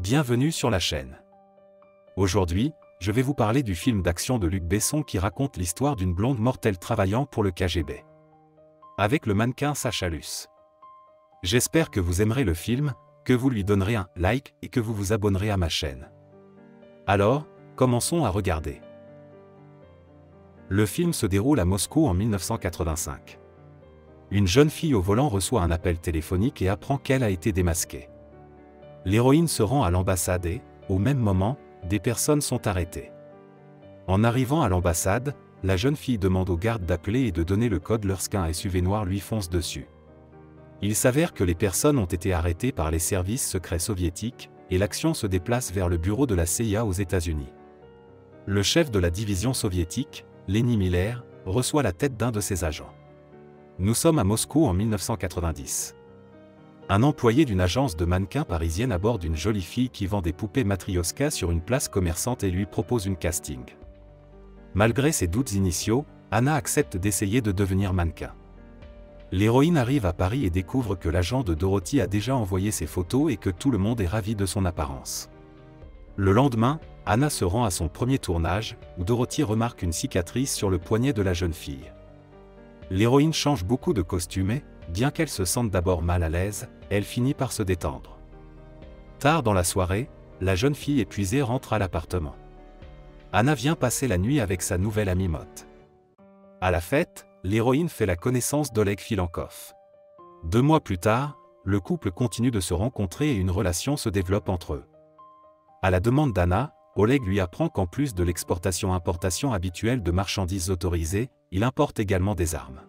Bienvenue sur la chaîne. Aujourd'hui, je vais vous parler du film d'action de Luc Besson qui raconte l'histoire d'une blonde mortelle travaillant pour le KGB. Avec le mannequin Sacha Luce. J'espère que vous aimerez le film, que vous lui donnerez un like et que vous vous abonnerez à ma chaîne. Alors, commençons à regarder. Le film se déroule à Moscou en 1985. Une jeune fille au volant reçoit un appel téléphonique et apprend qu'elle a été démasquée. L'héroïne se rend à l'ambassade et, au même moment, des personnes sont arrêtées. En arrivant à l'ambassade, la jeune fille demande aux gardes d'appeler et de donner le code lorsqu'un SUV noir lui fonce dessus. Il s'avère que les personnes ont été arrêtées par les services secrets soviétiques, et l'action se déplace vers le bureau de la CIA aux États-Unis. Le chef de la division soviétique, Lenny Miller, reçoit la tête d'un de ses agents. Nous sommes à Moscou en 1990. Un employé d'une agence de mannequins parisienne aborde une jolie fille qui vend des poupées Matryoshka sur une place commerçante et lui propose une casting. Malgré ses doutes initiaux, Anna accepte d'essayer de devenir mannequin. L'héroïne arrive à Paris et découvre que l'agent de Dorothy a déjà envoyé ses photos et que tout le monde est ravi de son apparence. Le lendemain, Anna se rend à son premier tournage, où Dorothy remarque une cicatrice sur le poignet de la jeune fille. L'héroïne change beaucoup de costume et, bien qu'elle se sente d'abord mal à l'aise, elle finit par se détendre. Tard dans la soirée, la jeune fille épuisée rentre à l'appartement. Anna vient passer la nuit avec sa nouvelle amie Mott. À la fête, l'héroïne fait la connaissance d'Oleg Filankov. 2 mois plus tard, le couple continue de se rencontrer et une relation se développe entre eux. À la demande d'Anna, Oleg lui apprend qu'en plus de l'exportation-importation habituelle de marchandises autorisées, il importe également des armes.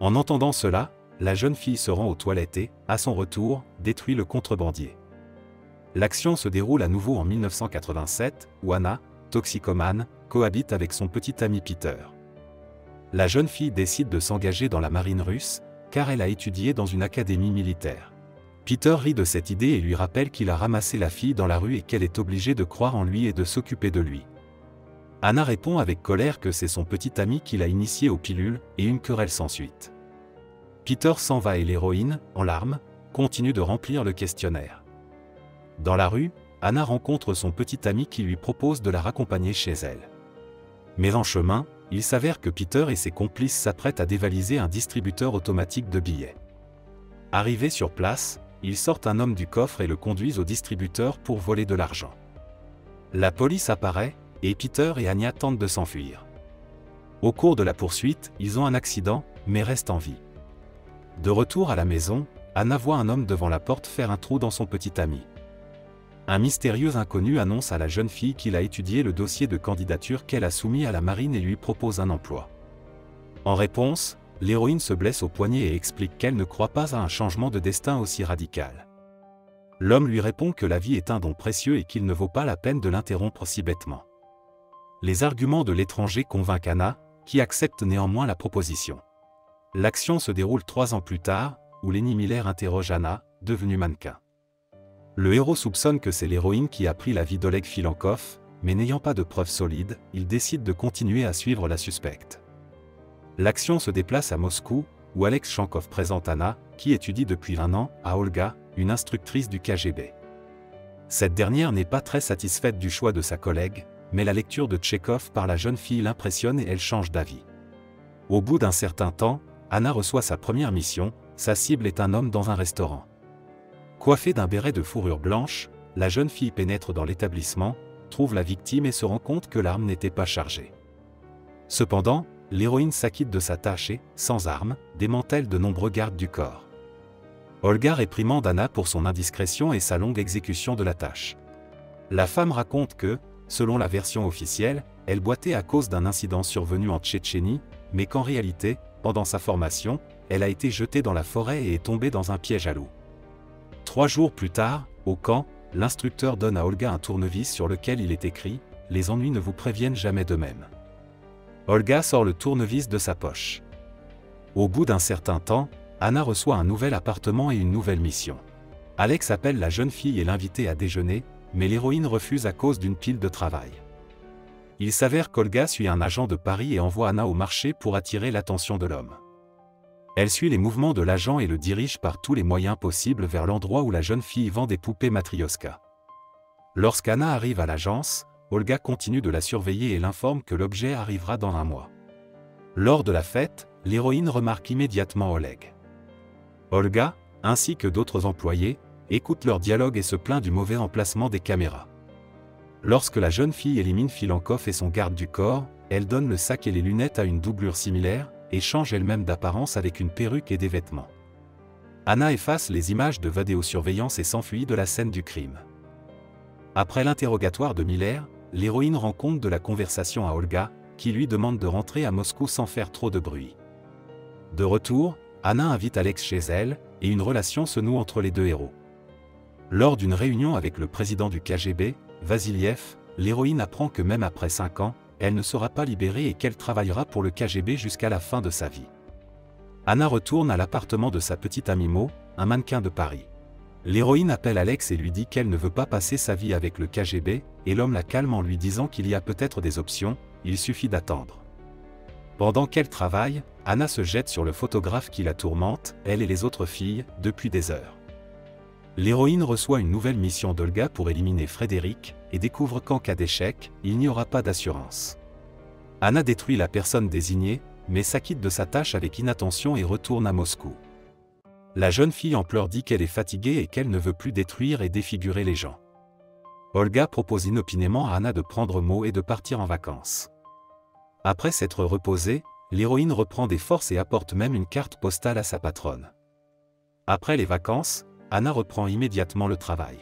En entendant cela, la jeune fille se rend aux toilettes et, à son retour, détruit le contrebandier. L'action se déroule à nouveau en 1987, où Anna, toxicomane, cohabite avec son petit ami Peter. La jeune fille décide de s'engager dans la marine russe, car elle a étudié dans une académie militaire. Peter rit de cette idée et lui rappelle qu'il a ramassé la fille dans la rue et qu'elle est obligée de croire en lui et de s'occuper de lui. Anna répond avec colère que c'est son petit ami qui l'a initiée aux pilules, et une querelle s'ensuit. Peter s'en va et l'héroïne, en larmes, continue de remplir le questionnaire. Dans la rue, Anna rencontre son petit ami qui lui propose de la raccompagner chez elle. Mais en chemin, il s'avère que Peter et ses complices s'apprêtent à dévaliser un distributeur automatique de billets. Arrivés sur place, ils sortent un homme du coffre et le conduisent au distributeur pour voler de l'argent. La police apparaît, et Peter et Anya tentent de s'enfuir. Au cours de la poursuite, ils ont un accident, mais restent en vie. De retour à la maison, Anna voit un homme devant la porte faire un trou dans son petit ami. Un mystérieux inconnu annonce à la jeune fille qu'il a étudié le dossier de candidature qu'elle a soumis à la marine et lui propose un emploi. En réponse, l'héroïne se blesse au poignet et explique qu'elle ne croit pas à un changement de destin aussi radical. L'homme lui répond que la vie est un don précieux et qu'il ne vaut pas la peine de l'interrompre si bêtement. Les arguments de l'étranger convainquent Anna, qui accepte néanmoins la proposition. L'action se déroule 3 ans plus tard, où Lenny Miller interroge Anna, devenue mannequin. Le héros soupçonne que c'est l'héroïne qui a pris la vie d'Oleg Filankov, mais n'ayant pas de preuves solides, il décide de continuer à suivre la suspecte. L'action se déplace à Moscou, où Alex Shankov présente Anna, qui étudie depuis 1 an, à Olga, une instructrice du KGB. Cette dernière n'est pas très satisfaite du choix de sa collègue, mais la lecture de Tchekhov par la jeune fille l'impressionne et elle change d'avis. Au bout d'un certain temps, Anna reçoit sa première mission, sa cible est un homme dans un restaurant. Coiffée d'un béret de fourrure blanche, la jeune fille pénètre dans l'établissement, trouve la victime et se rend compte que l'arme n'était pas chargée. Cependant, l'héroïne s'acquitte de sa tâche et, sans arme, démantèle de nombreux gardes du corps. Olga réprimande Anna pour son indiscrétion et sa longue exécution de la tâche. La femme raconte que, selon la version officielle, elle boitait à cause d'un incident survenu en Tchétchénie, mais qu'en réalité, pendant sa formation, elle a été jetée dans la forêt et est tombée dans un piège à loup. 3 jours plus tard, au camp, l'instructeur donne à Olga un tournevis sur lequel il est écrit « Les ennuis ne vous préviennent jamais d'eux-mêmes ». Olga sort le tournevis de sa poche. Au bout d'un certain temps, Anna reçoit un nouvel appartement et une nouvelle mission. Alex appelle la jeune fille et l'invite à déjeuner, mais l'héroïne refuse à cause d'une pile de travail. Il s'avère qu'Olga suit un agent de Paris et envoie Anna au marché pour attirer l'attention de l'homme. Elle suit les mouvements de l'agent et le dirige par tous les moyens possibles vers l'endroit où la jeune fille vend des poupées Matryoshka. Lorsqu'Anna arrive à l'agence, Olga continue de la surveiller et l'informe que l'objet arrivera dans un mois. Lors de la fête, l'héroïne remarque immédiatement Oleg. Olga, ainsi que d'autres employés, écoute leur dialogue et se plaint du mauvais emplacement des caméras. Lorsque la jeune fille élimine Filankov et son garde du corps, elle donne le sac et les lunettes à une doublure similaire, et change elle-même d'apparence avec une perruque et des vêtements. Anna efface les images de vidéosurveillance et s'enfuit de la scène du crime. Après l'interrogatoire de Miller, l'héroïne rend compte de la conversation à Olga, qui lui demande de rentrer à Moscou sans faire trop de bruit. De retour, Anna invite Alex chez elle, et une relation se noue entre les deux héros. Lors d'une réunion avec le président du KGB, Vassiliev, l'héroïne apprend que même après 5 ans, elle ne sera pas libérée et qu'elle travaillera pour le KGB jusqu'à la fin de sa vie. Anna retourne à l'appartement de sa petite amie Mo, un mannequin de Paris. L'héroïne appelle Alex et lui dit qu'elle ne veut pas passer sa vie avec le KGB, et l'homme la calme en lui disant qu'il y a peut-être des options, il suffit d'attendre. Pendant qu'elle travaille, Anna se jette sur le photographe qui la tourmente, elle et les autres filles, depuis des heures. L'héroïne reçoit une nouvelle mission d'Olga pour éliminer Frédéric, et découvre qu'en cas d'échec, il n'y aura pas d'assurance. Anna détruit la personne désignée, mais s'acquitte de sa tâche avec inattention et retourne à Moscou. La jeune fille en pleurs dit qu'elle est fatiguée et qu'elle ne veut plus détruire et défigurer les gens. Olga propose inopinément à Anna de prendre Mo et de partir en vacances. Après s'être reposée, l'héroïne reprend des forces et apporte même une carte postale à sa patronne. Après les vacances, Anna reprend immédiatement le travail.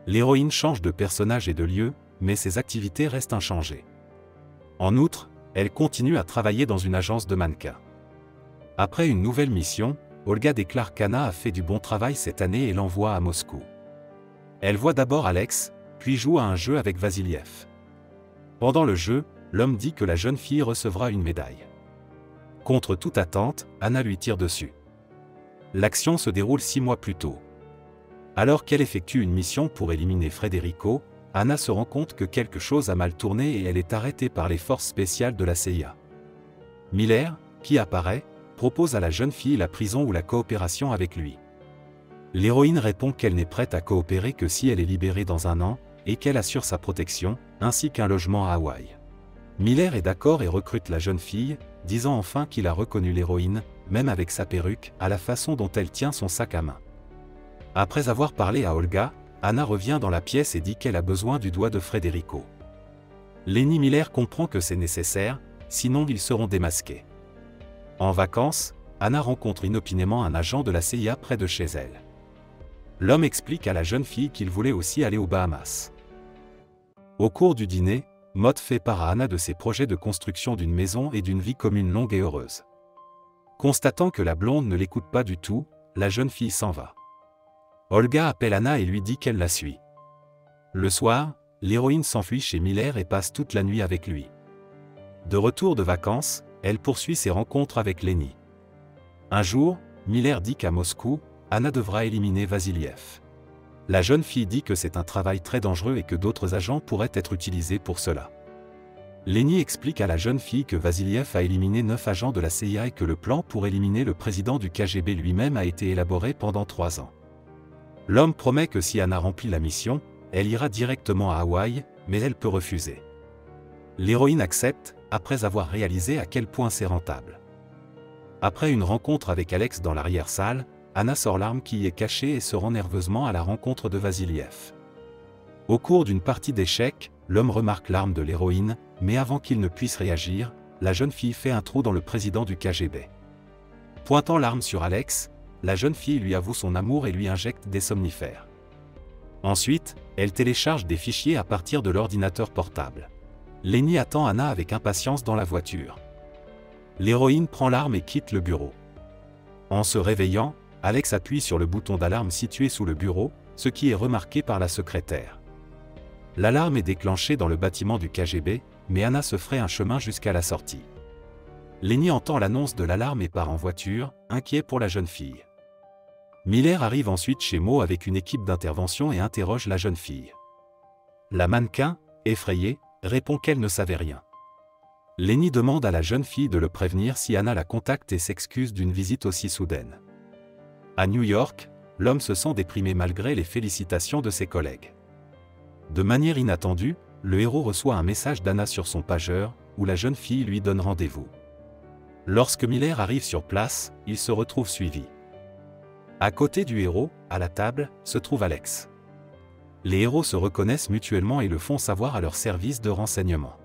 L'héroïne change de personnage et de lieu, mais ses activités restent inchangées. En outre, elle continue à travailler dans une agence de mannequins. Après une nouvelle mission, Olga déclare qu'Anna a fait du bon travail cette année et l'envoie à Moscou. Elle voit d'abord Alex, puis joue à un jeu avec Vassiliev. Pendant le jeu, l'homme dit que la jeune fille recevra une médaille. Contre toute attente, Anna lui tire dessus. L'action se déroule 6 mois plus tôt. Alors qu'elle effectue une mission pour éliminer Federico, Anna se rend compte que quelque chose a mal tourné et elle est arrêtée par les forces spéciales de la CIA. Miller, qui apparaît, propose à la jeune fille la prison ou la coopération avec lui. L'héroïne répond qu'elle n'est prête à coopérer que si elle est libérée dans 1 an, et qu'elle assure sa protection, ainsi qu'un logement à Hawaï. Miller est d'accord et recrute la jeune fille, disant enfin qu'il a reconnu l'héroïne, même avec sa perruque, à la façon dont elle tient son sac à main. Après avoir parlé à Olga, Anna revient dans la pièce et dit qu'elle a besoin du doigt de Federico. Lenny Miller comprend que c'est nécessaire, sinon ils seront démasqués. En vacances, Anna rencontre inopinément un agent de la CIA près de chez elle. L'homme explique à la jeune fille qu'il voulait aussi aller aux Bahamas. Au cours du dîner, Mott fait part à Anna de ses projets de construction d'une maison et d'une vie commune longue et heureuse. Constatant que la blonde ne l'écoute pas du tout, la jeune fille s'en va. Olga appelle Anna et lui dit qu'elle la suit. Le soir, l'héroïne s'enfuit chez Miller et passe toute la nuit avec lui. De retour de vacances, elle poursuit ses rencontres avec Lenny. Un jour, Miller dit qu'à Moscou, Anna devra éliminer Vassiliev. La jeune fille dit que c'est un travail très dangereux et que d'autres agents pourraient être utilisés pour cela. Lenny explique à la jeune fille que Vassiliev a éliminé 9 agents de la CIA et que le plan pour éliminer le président du KGB lui-même a été élaboré pendant 3 ans. L'homme promet que si Anna remplit la mission, elle ira directement à Hawaï, mais elle peut refuser. L'héroïne accepte, après avoir réalisé à quel point c'est rentable. Après une rencontre avec Alex dans l'arrière-salle, Anna sort l'arme qui y est cachée et se rend nerveusement à la rencontre de Vassiliev. Au cours d'une partie d'échecs, l'homme remarque l'arme de l'héroïne, mais avant qu'il ne puisse réagir, la jeune fille fait un trou dans le président du KGB. Pointant l'arme sur Alex, la jeune fille lui avoue son amour et lui injecte des somnifères. Ensuite, elle télécharge des fichiers à partir de l'ordinateur portable. Lenny attend Anna avec impatience dans la voiture. L'héroïne prend l'arme et quitte le bureau. En se réveillant, Alex appuie sur le bouton d'alarme situé sous le bureau, ce qui est remarqué par la secrétaire. L'alarme est déclenchée dans le bâtiment du KGB, mais Anna se fraye un chemin jusqu'à la sortie. Lenny entend l'annonce de l'alarme et part en voiture, inquiet pour la jeune fille. Miller arrive ensuite chez Mo avec une équipe d'intervention et interroge la jeune fille. La mannequin, effrayée, répond qu'elle ne savait rien. Lenny demande à la jeune fille de le prévenir si Anna la contacte et s'excuse d'une visite aussi soudaine. À New York, l'homme se sent déprimé malgré les félicitations de ses collègues. De manière inattendue, le héros reçoit un message d'Anna sur son pageur, où la jeune fille lui donne rendez-vous. Lorsque Miller arrive sur place, il se retrouve suivi. À côté du héros, à la table, se trouve Alex. Les héros se reconnaissent mutuellement et le font savoir à leur service de renseignement.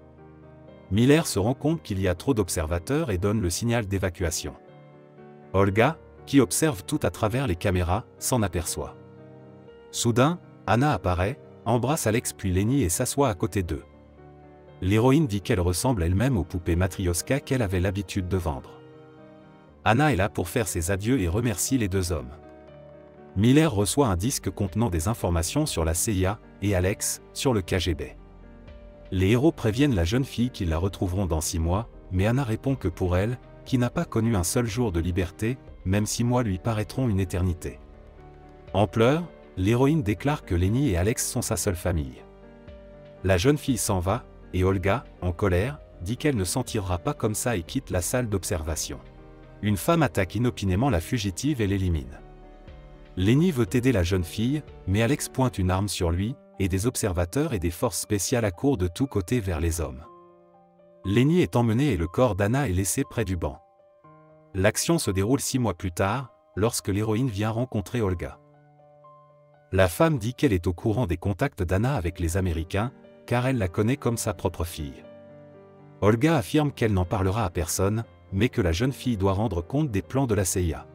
Miller se rend compte qu'il y a trop d'observateurs et donne le signal d'évacuation. Olga, qui observe tout à travers les caméras, s'en aperçoit. Soudain, Anna apparaît, embrasse Alex puis Lenny et s'assoit à côté d'eux. L'héroïne dit qu'elle ressemble elle-même aux poupées Matryoshka qu'elle avait l'habitude de vendre. Anna est là pour faire ses adieux et remercie les deux hommes. Miller reçoit un disque contenant des informations sur la CIA, et Alex, sur le KGB. Les héros préviennent la jeune fille qu'ils la retrouveront dans 6 mois, mais Anna répond que pour elle, qui n'a pas connu un seul jour de liberté, même 6 mois lui paraîtront une éternité. En pleurs, l'héroïne déclare que Lenny et Alex sont sa seule famille. La jeune fille s'en va, et Olga, en colère, dit qu'elle ne s'en tirera pas comme ça et quitte la salle d'observation. Une femme attaque inopinément la fugitive et l'élimine. Lenny veut aider la jeune fille, mais Alex pointe une arme sur lui, et des observateurs et des forces spéciales accourent de tous côtés vers les hommes. Lenny est emmené et le corps d'Anna est laissé près du banc. L'action se déroule 6 mois plus tard, lorsque l'héroïne vient rencontrer Olga. La femme dit qu'elle est au courant des contacts d'Anna avec les Américains, car elle la connaît comme sa propre fille. Olga affirme qu'elle n'en parlera à personne, mais que la jeune fille doit rendre compte des plans de la CIA.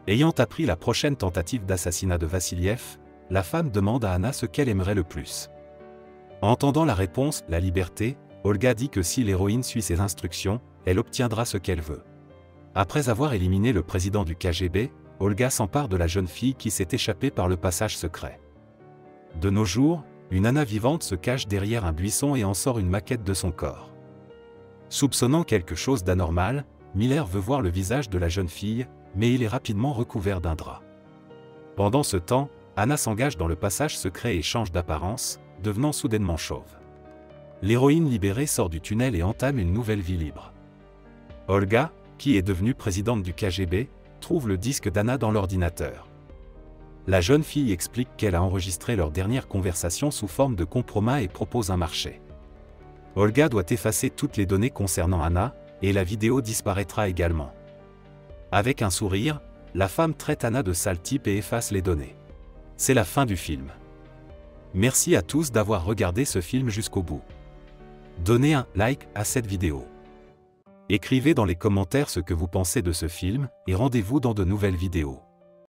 Ayant appris la prochaine tentative d'assassinat de Vassiliev, la femme demande à Anna ce qu'elle aimerait le plus. Entendant la réponse, la liberté, Olga dit que si l'héroïne suit ses instructions, elle obtiendra ce qu'elle veut. Après avoir éliminé le président du KGB, Olga s'empare de la jeune fille qui s'est échappée par le passage secret. De nos jours, une Anna vivante se cache derrière un buisson et en sort une maquette de son corps. Soupçonnant quelque chose d'anormal, Miller veut voir le visage de la jeune fille, mais il est rapidement recouvert d'un drap. Pendant ce temps, Anna s'engage dans le passage secret et change d'apparence, devenant soudainement chauve. L'héroïne libérée sort du tunnel et entame une nouvelle vie libre. Olga, qui est devenue présidente du KGB, trouve le disque d'Anna dans l'ordinateur. La jeune fille explique qu'elle a enregistré leur dernière conversation sous forme de compromis et propose un marché. Olga doit effacer toutes les données concernant Anna, et la vidéo disparaîtra également. Avec un sourire, la femme traite Anna de sale type et efface les données. C'est la fin du film. Merci à tous d'avoir regardé ce film jusqu'au bout. Donnez un like à cette vidéo. Écrivez dans les commentaires ce que vous pensez de ce film, et rendez-vous dans de nouvelles vidéos.